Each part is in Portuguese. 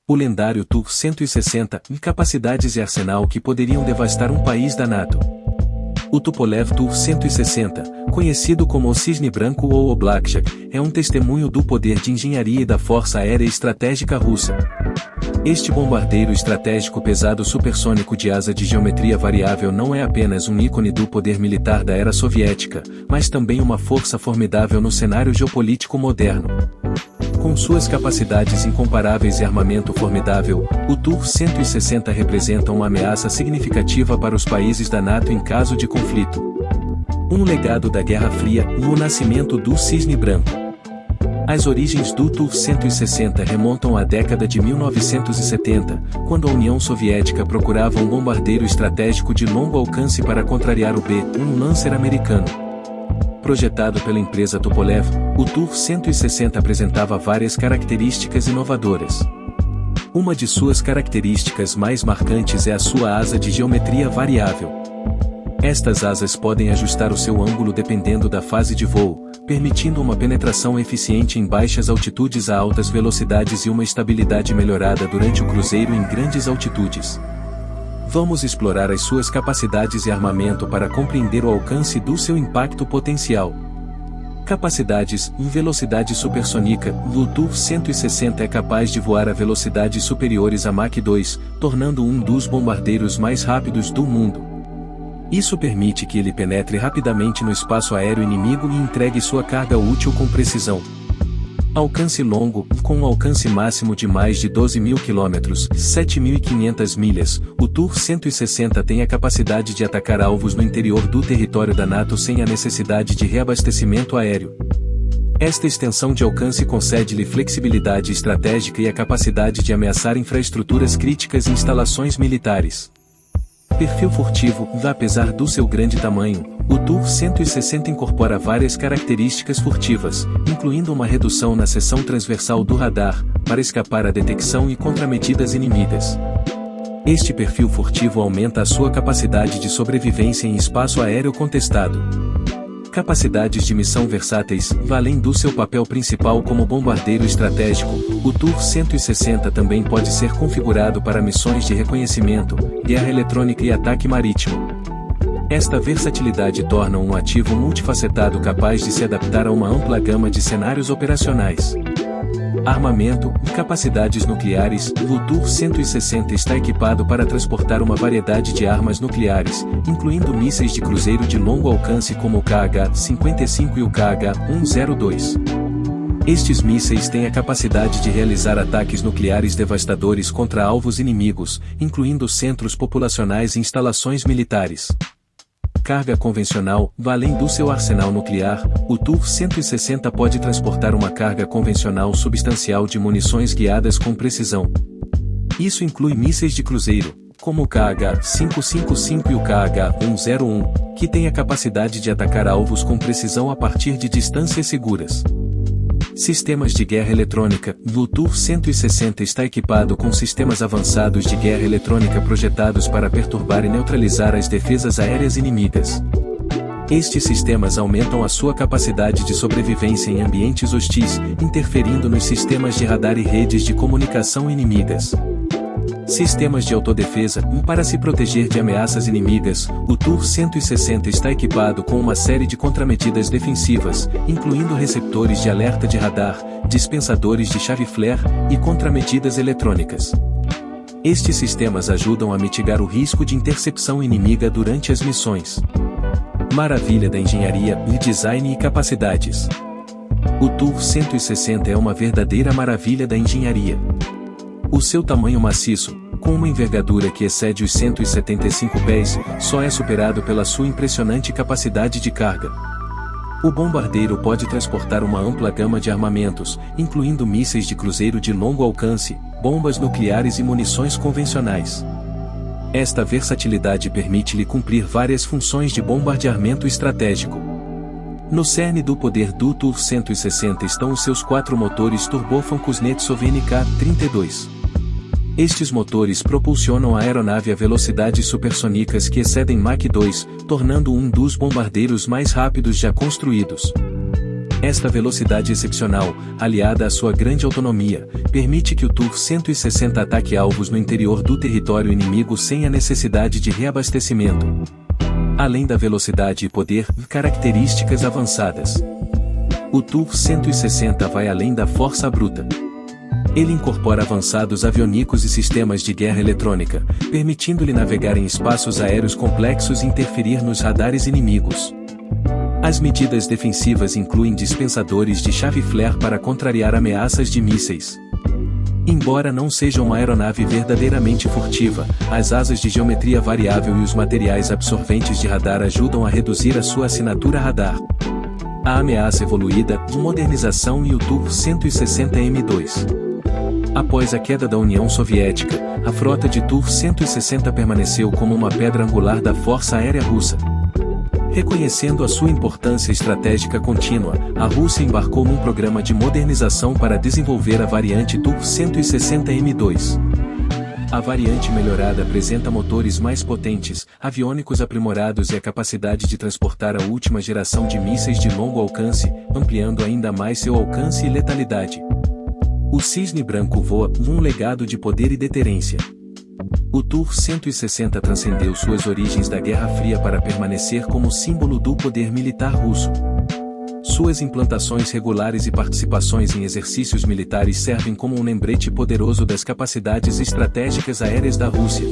O lendário Tu-160, capacidades e arsenal que poderiam devastar um país da NATO. O Tupolev Tu-160, conhecido como o Cisne Branco ou o Blackjack, é um testemunho do poder de engenharia e da Força Aérea Estratégica Russa. Este bombardeiro estratégico pesado supersônico de asa de geometria variável não é apenas um ícone do poder militar da era soviética, mas também uma força formidável no cenário geopolítico moderno. Com suas capacidades incomparáveis e armamento formidável, o Tu-160 representa uma ameaça significativa para os países da NATO em caso de conflito. Um legado da Guerra Fria e o nascimento do Cisne Branco. As origens do Tu-160 remontam à década de 1970, quando a União Soviética procurava um bombardeiro estratégico de longo alcance para contrariar o B-1 Lancer americano. Projetado pela empresa Tupolev, o Tu-160 apresentava várias características inovadoras. Uma de suas características mais marcantes é a sua asa de geometria variável. Estas asas podem ajustar o seu ângulo dependendo da fase de voo, permitindo uma penetração eficiente em baixas altitudes a altas velocidades e uma estabilidade melhorada durante o cruzeiro em grandes altitudes. Vamos explorar as suas capacidades e armamento para compreender o alcance do seu impacto potencial. Capacidades em velocidade supersônica. O Tu-160 é capaz de voar a velocidades superiores a Mach 2, tornando um dos bombardeiros mais rápidos do mundo. Isso permite que ele penetre rapidamente no espaço aéreo inimigo e entregue sua carga útil com precisão. Alcance longo. Com um alcance máximo de mais de 12.000 km, 7.500 milhas, o Tu-160 tem a capacidade de atacar alvos no interior do território da NATO sem a necessidade de reabastecimento aéreo. Esta extensão de alcance concede-lhe flexibilidade estratégica e a capacidade de ameaçar infraestruturas críticas e instalações militares. Perfil furtivo. Apesar do seu grande tamanho, o Tu-160 incorpora várias características furtivas, incluindo uma redução na seção transversal do radar, para escapar à detecção e contramedidas inimigas. Este perfil furtivo aumenta a sua capacidade de sobrevivência em espaço aéreo contestado. Capacidades de missão versáteis. Além do seu papel principal como bombardeiro estratégico, o Tu-160 também pode ser configurado para missões de reconhecimento, guerra eletrônica e ataque marítimo. Esta versatilidade torna um ativo multifacetado capaz de se adaptar a uma ampla gama de cenários operacionais. Armamento e capacidades nucleares. O Tu-160 está equipado para transportar uma variedade de armas nucleares, incluindo mísseis de cruzeiro de longo alcance como o KH-55 e o KH-102. Estes mísseis têm a capacidade de realizar ataques nucleares devastadores contra alvos inimigos, incluindo centros populacionais e instalações militares. Carga convencional. Além do seu arsenal nuclear, o Tu-160 pode transportar uma carga convencional substancial de munições guiadas com precisão. Isso inclui mísseis de cruzeiro, como o KH-555 e o KH-101, que têm a capacidade de atacar alvos com precisão a partir de distâncias seguras. Sistemas de guerra eletrônica. O Tu-160 está equipado com sistemas avançados de guerra eletrônica projetados para perturbar e neutralizar as defesas aéreas inimigas. Estes sistemas aumentam a sua capacidade de sobrevivência em ambientes hostis, interferindo nos sistemas de radar e redes de comunicação inimigas. Sistemas de autodefesa. Para se proteger de ameaças inimigas, o Tu-160 está equipado com uma série de contramedidas defensivas, incluindo receptores de alerta de radar, dispensadores de chave flare e contramedidas eletrônicas. Estes sistemas ajudam a mitigar o risco de intercepção inimiga durante as missões. Maravilha da engenharia, design e capacidades. O Tu-160 é uma verdadeira maravilha da engenharia. O seu tamanho maciço, com uma envergadura que excede os 175 pés, só é superado pela sua impressionante capacidade de carga. O bombardeiro pode transportar uma ampla gama de armamentos, incluindo mísseis de cruzeiro de longo alcance, bombas nucleares e munições convencionais. Esta versatilidade permite-lhe cumprir várias funções de bombardeamento estratégico. No cerne do poder do Tu-160 estão os seus 4 motores turbofan Kuznetsov NK-32. Estes motores propulsionam a aeronave a velocidades supersônicas que excedem Mach 2, tornando um dos bombardeiros mais rápidos já construídos. Esta velocidade excepcional, aliada à sua grande autonomia, permite que o Tu-160 ataque alvos no interior do território inimigo sem a necessidade de reabastecimento. Além da velocidade e poder, características avançadas. O Tu-160 vai além da força bruta. Ele incorpora avançados aviônicos e sistemas de guerra eletrônica, permitindo-lhe navegar em espaços aéreos complexos e interferir nos radares inimigos. As medidas defensivas incluem dispensadores de chave flare para contrariar ameaças de mísseis. Embora não seja uma aeronave verdadeiramente furtiva, as asas de geometria variável e os materiais absorventes de radar ajudam a reduzir a sua assinatura radar. A ameaça evoluída, de modernização e o Tu-160M2. Após a queda da União Soviética, a frota de Tu-160 permaneceu como uma pedra angular da Força Aérea Russa. Reconhecendo a sua importância estratégica contínua, a Rússia embarcou num programa de modernização para desenvolver a variante Tu-160M2. A variante melhorada apresenta motores mais potentes, aviônicos aprimorados e a capacidade de transportar a última geração de mísseis de longo alcance, ampliando ainda mais seu alcance e letalidade. O Cisne Branco voa, um legado de poder e deterrência. O Tu-160 transcendeu suas origens da Guerra Fria para permanecer como símbolo do poder militar russo. Suas implantações regulares e participações em exercícios militares servem como um lembrete poderoso das capacidades estratégicas aéreas da Rússia.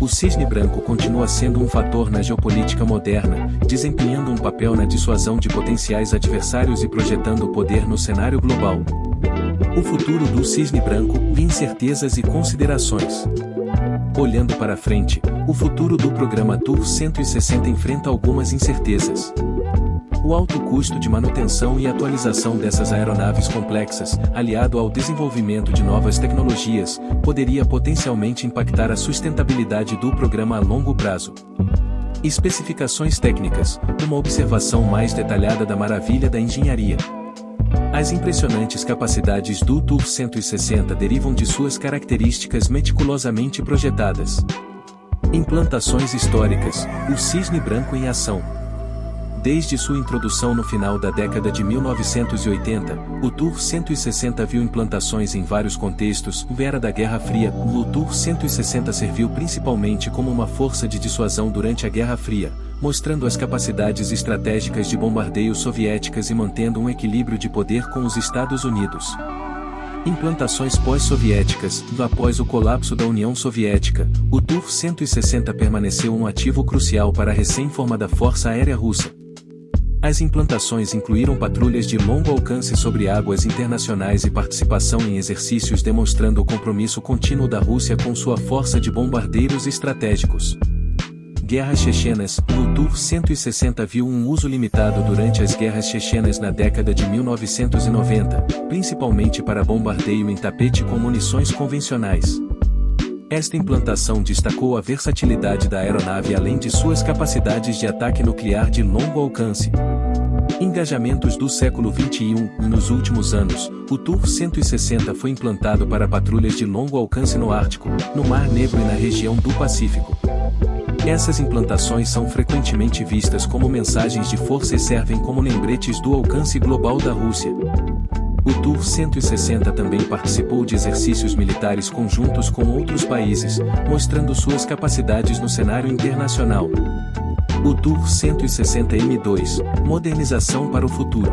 O Cisne Branco continua sendo um fator na geopolítica moderna, desempenhando um papel na dissuasão de potenciais adversários e projetando poder no cenário global. O futuro do Cisne Branco, incertezas e considerações. Olhando para frente, o futuro do programa Tu-160 enfrenta algumas incertezas. O alto custo de manutenção e atualização dessas aeronaves complexas, aliado ao desenvolvimento de novas tecnologias, poderia potencialmente impactar a sustentabilidade do programa a longo prazo. Especificações técnicas, uma observação mais detalhada da maravilha da engenharia. As impressionantes capacidades do Tu-160 derivam de suas características meticulosamente projetadas. Implantações históricas, o Cisne Branco em ação. Desde sua introdução no final da década de 1980, o Tu-160 viu implantações em vários contextos. Era da Guerra Fria, o Tu-160 serviu principalmente como uma força de dissuasão durante a Guerra Fria, mostrando as capacidades estratégicas de bombardeio soviéticas e mantendo um equilíbrio de poder com os Estados Unidos. Implantações pós-soviéticas. Após o colapso da União Soviética, o Tu-160 permaneceu um ativo crucial para a recém-formada Força Aérea Russa. As implantações incluíram patrulhas de longo alcance sobre águas internacionais e participação em exercícios demonstrando o compromisso contínuo da Rússia com sua força de bombardeiros estratégicos. Guerras chechenas. O Tu-160 viu um uso limitado durante as guerras chechenas na década de 1990, principalmente para bombardeio em tapete com munições convencionais. Esta implantação destacou a versatilidade da aeronave além de suas capacidades de ataque nuclear de longo alcance. Engajamentos do século XXI. Nos últimos anos, o Tu-160 foi implantado para patrulhas de longo alcance no Ártico, no Mar Negro e na região do Pacífico. Essas implantações são frequentemente vistas como mensagens de força e servem como lembretes do alcance global da Rússia. O Tu-160 também participou de exercícios militares conjuntos com outros países, mostrando suas capacidades no cenário internacional. O Tu-160M2, modernização para o futuro.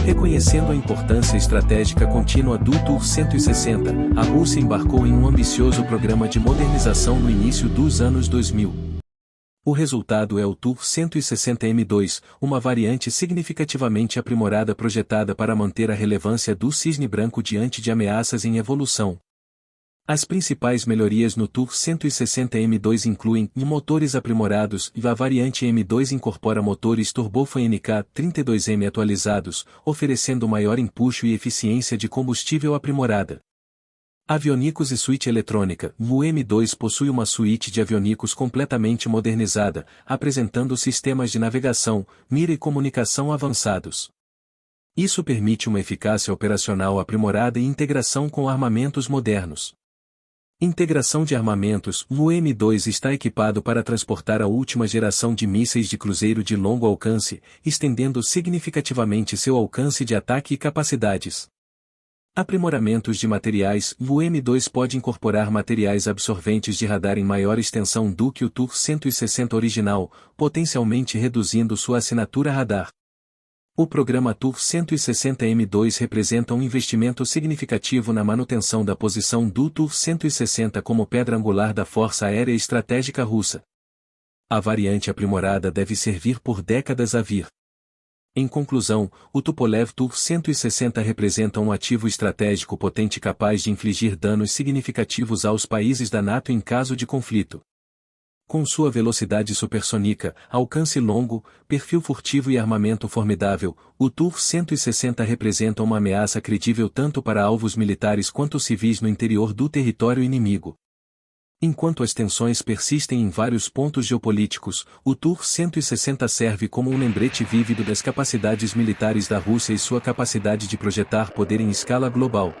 Reconhecendo a importância estratégica contínua do Tu-160, a Rússia embarcou em um ambicioso programa de modernização no início dos anos 2000. O resultado é o Tu-160M2, uma variante significativamente aprimorada projetada para manter a relevância do Cisne Branco diante de ameaças em evolução. As principais melhorias no Tu-160M2 incluem motores aprimorados e a variante M2 incorpora motores turbofan NK32M atualizados, oferecendo maior empuxo e eficiência de combustível aprimorada. Avionicos e suíte eletrônica. O M2 possui uma suíte de avionicos completamente modernizada, apresentando sistemas de navegação, mira e comunicação avançados. Isso permite uma eficácia operacional aprimorada e integração com armamentos modernos. Integração de armamentos. O M2 está equipado para transportar a última geração de mísseis de cruzeiro de longo alcance, estendendo significativamente seu alcance de ataque e capacidades. Aprimoramentos de materiais. O M2 pode incorporar materiais absorventes de radar em maior extensão do que o TUR-160 original, potencialmente reduzindo sua assinatura radar. O programa TUR-160M2 representa um investimento significativo na manutenção da posição do TUR-160 como pedra angular da Força Aérea Estratégica Russa. A variante aprimorada deve servir por décadas a vir. Em conclusão, o Tupolev TUR-160 representa um ativo estratégico potente capaz de infligir danos significativos aos países da NATO em caso de conflito. Com sua velocidade supersônica, alcance longo, perfil furtivo e armamento formidável, o TUR-160 representa uma ameaça credível tanto para alvos militares quanto civis no interior do território inimigo. Enquanto as tensões persistem em vários pontos geopolíticos, o TUR-160 serve como um lembrete vívido das capacidades militares da Rússia e sua capacidade de projetar poder em escala global.